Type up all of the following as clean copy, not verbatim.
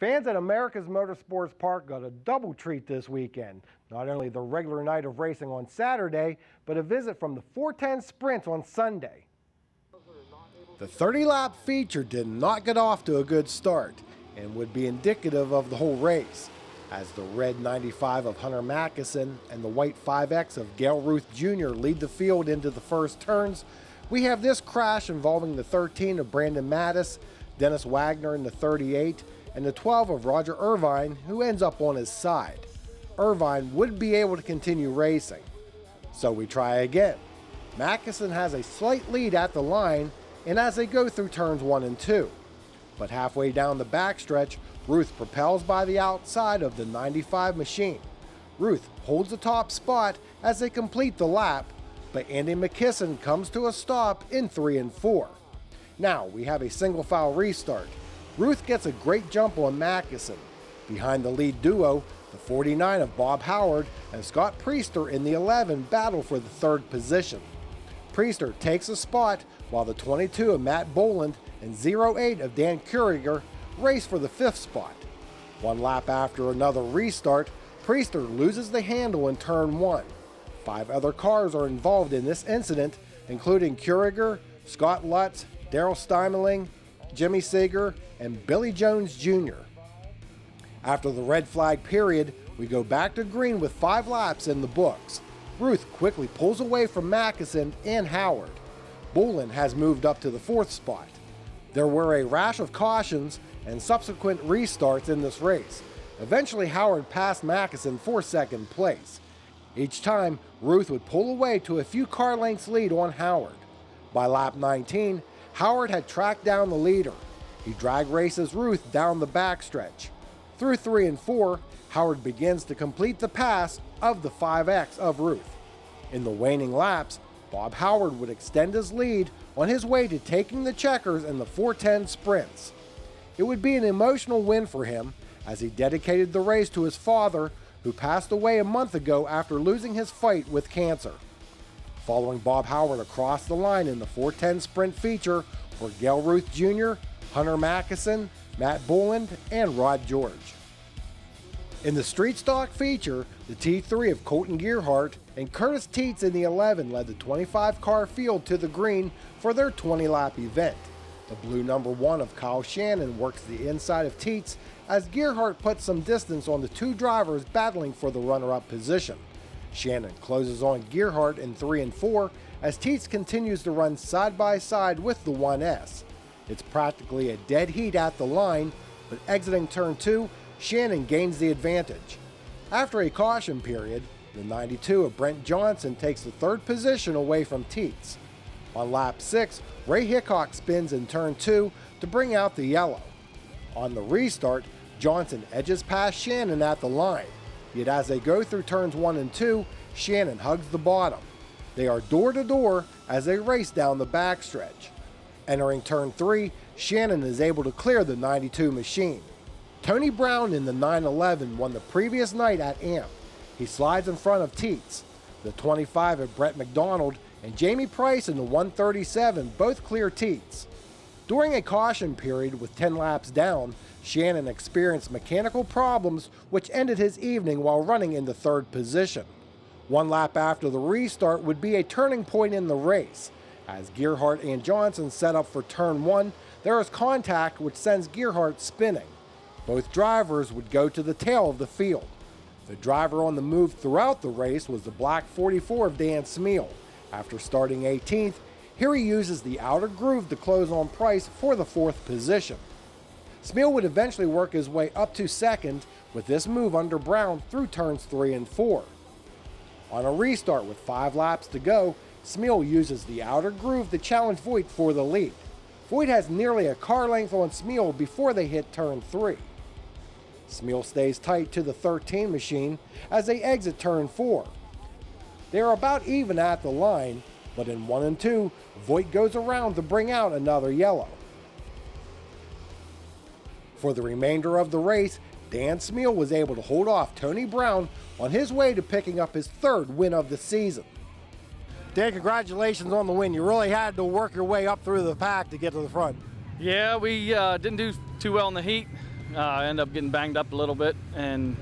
Fans at America's Motorsports Park got a double treat this weekend. Not only the regular night of racing on Saturday, but a visit from the 410 Sprints on Sunday. The 30-lap feature did not get off to a good start and would be indicative of the whole race, as the red 95 of Hunter Mackinson and the white 5X of Gale Ruth Jr. lead the field into the first turns. We have this crash involving the 13 of Brandon Mattis, Dennis Wagner in the 38, and the 12 of Roger Irvine, who ends up on his side. Irvine would be able to continue racing. So we try again. Mackinson has a slight lead at the line, and as they go through turns 1 and 2. But halfway down the backstretch, Ruth propels by the outside of the 95 machine. Ruth holds the top spot as they complete the lap, but Andy McKisson comes to a stop in 3 and 4. Now we have a single file restart. Ruth gets a great jump on Mackinson. Behind the lead duo, the 49 of Bob Howard and Scott Priester in the 11 battle for the third position. Priester takes a spot while the 22 of Matt Boland and 08 of Dan Kuriger race for the 5th spot. One lap after another restart, Priester loses the handle in turn 1. 5 other cars are involved in this incident, including Kuriger, Scott Lutz, Daryl Steimeling, Jimmy Seeger, and Billy Jones Jr. After the red flag period, we go back to green with 5 laps in the books. Ruth quickly pulls away from Mackinson and Howard. Boland has moved up to the 4th spot. There were a rash of cautions and subsequent restarts in this race. Eventually, Howard passed Mackinson for 2nd place. Each time, Ruth would pull away to a few car lengths lead on Howard. By lap 19, Howard had tracked down the leader. He drag races Ruth down the backstretch. Through 3 and 4, Howard begins to complete the pass of the 5X of Ruth. In the waning laps, Bob Howard would extend his lead on his way to taking the checkers in the 410 Sprints. It would be an emotional win for him, as he dedicated the race to his father, who passed away a month ago after losing his fight with cancer. Following Bob Howard across the line in the 410 Sprint feature were Gale Ruth Jr., Hunter Mackinson, Matt Boland, and Rod George. In the street stock feature, the T3 of Colton Gearhart and Curtis Teets in the 11 led the 25-car field to the green for their 20-lap event. The blue number 1 of Kyle Shannon works the inside of Teets as Gearhart puts some distance on the 2 drivers battling for the runner-up position. Shannon closes on Gearhart in 3 and 4 as Teets continues to run side by side with the 1S. It's practically a dead heat at the line, but exiting turn 2, Shannon gains the advantage. After a caution period, the 92 of Brent Johnson takes the 3rd position away from Teets. On lap 6, Ray Hickok spins in turn 2 to bring out the yellow. On the restart, Johnson edges past Shannon at the line, yet as they go through turns 1 and 2, Shannon hugs the bottom. They are door to door as they race down the backstretch. Entering turn 3, Shannon is able to clear the 92 machine. Tony Brown in the 911 won the previous night at AMP. He slides in front of Teets. The 25 of Brett McDonald and Jamie Price in the 137 both clear Teets. During a caution period with 10 laps down, Shannon experienced mechanical problems which ended his evening while running in the 3rd position. 1 lap after the restart would be a turning point in the race. As Gearhart and Johnson set up for turn 1, there is contact which sends Gearhart spinning. Both drivers would go to the tail of the field. The driver on the move throughout the race was the black 44 of Dan Smeal. After starting 18th, here he uses the outer groove to close on Price for the 4th position. Smeal would eventually work his way up to 2nd with this move under Brown through turns 3 and 4. On a restart with 5 laps to go, Smeal uses the outer groove to challenge Voigt for the lead. Voigt has nearly a car length on Smeal before they hit turn 3. Smeal stays tight to the 13 machine as they exit turn 4. They are about even at the line, but in 1 and 2, Voigt goes around to bring out another yellow. For the remainder of the race, Dan Smeal was able to hold off Tony Brown on his way to picking up his 3rd win of the season. Dan, congratulations on the win. You really had to work your way up through the pack to get to the front. Yeah, we didn't do too well in the heat. Ended up getting banged up a little bit and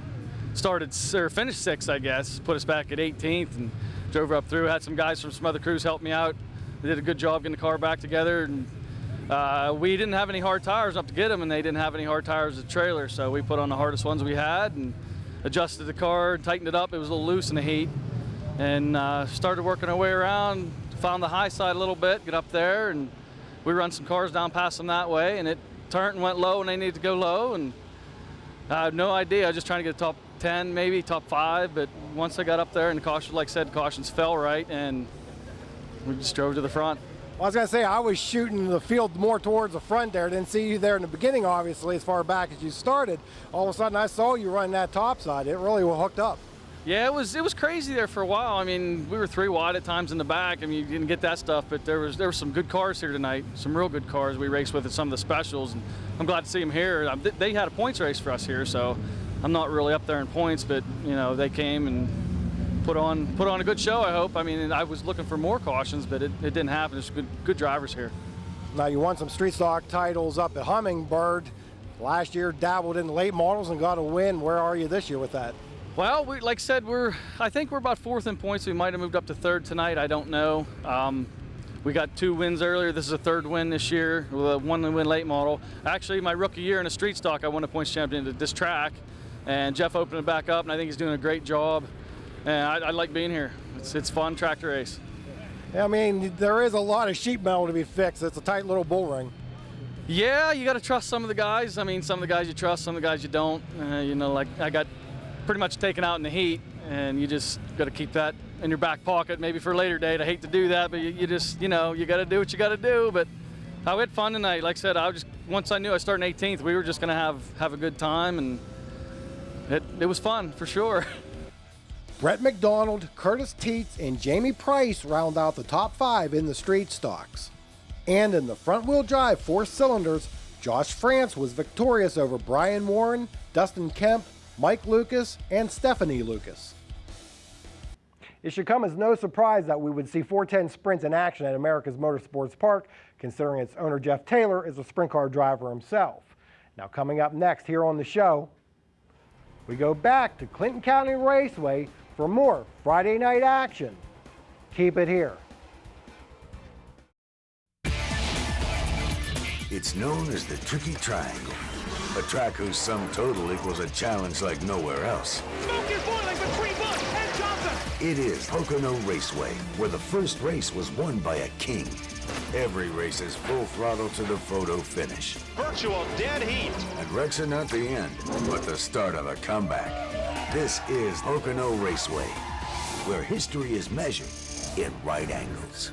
finished 6th, I guess. Put us back at 18th and drove up through. Had some guys from some other crews help me out. They did a good job getting the car back together. And we didn't have any hard tires up to get them, and they didn't have any hard tires as a trailer. So we put on the hardest ones we had and adjusted the car, tightened it up. It was a little loose in the heat. And started working our way around, found the high side a little bit, get up there, and we run some cars down past them that way, and it turned and went low, and they needed to go low, and I had no idea. I was just trying to get a top 10, maybe top 5, but once I got up there, and the caution, like I said, cautions fell right, and we just drove to the front. Well, I was going to say, I was shooting the field more towards the front there. Didn't see you there in the beginning, obviously, as far back as you started. All of a sudden, I saw you running that top side. It really hooked up. Yeah, it was crazy there for a while. I mean, we were 3 wide at times in the back. I mean, you didn't get that stuff, but there were some good cars here tonight, some real good cars we raced with at some of the specials, and I'm glad to see them here. They had a points race for us here, so I'm not really up there in points, but you know, they came and put on a good show, I hope. I mean, I was looking for more cautions, but it didn't happen. There's good drivers here. Now, you won some street stock titles up at Hummingbird. Last year, dabbled in late models and got a win. Where are you this year with that? Well, like I said, I think we're about 4th in points. We might have moved up to 3rd tonight. I don't know. We got 2 wins earlier. This is a 3rd win this year, with a 1-win late model. Actually, my rookie year in a street stock, I won a points champion at this track, and Jeff opened it back up, and I think he's doing a great job. And I like being here. It's fun track to race. I mean, there is a lot of sheet metal to be fixed. It's a tight little bull ring. Yeah, you got to trust some of the guys. I mean, some of the guys you trust, some of the guys you don't. You know, like I got pretty much taken out in the heat, and you just got to keep that in your back pocket, maybe for a later date. I hate to do that, but you just, you know, you got to do what you got to do. But I had fun tonight. Like I said, once I knew I was starting 18th, we were just going to have a good time, and it was fun for sure. Brett McDonald, Curtis Teets, and Jamie Price round out the top 5 in the street stocks. And in the front-wheel drive 4 cylinders, Josh France was victorious over Brian Warren, Dustin Kemp, Mike Lucas, and Stephanie Lucas. It should come as no surprise that we would see 410 Sprints in action at America's Motorsports Park, considering its owner Jeff Taylor is a sprint car driver himself. Now, coming up next here on the show, we go back to Clinton County Raceway for more Friday night action. Keep it here. It's known as the Tricky Triangle, a track whose sum total equals a challenge like nowhere else. Smoke is boiling between Bush and Johnson. It is Pocono Raceway, where the first race was won by a king. Every race is full throttle to the photo finish. Virtual dead heat. And wrecks are not the end, but the start of a comeback. This is Pocono Raceway, where history is measured in right angles.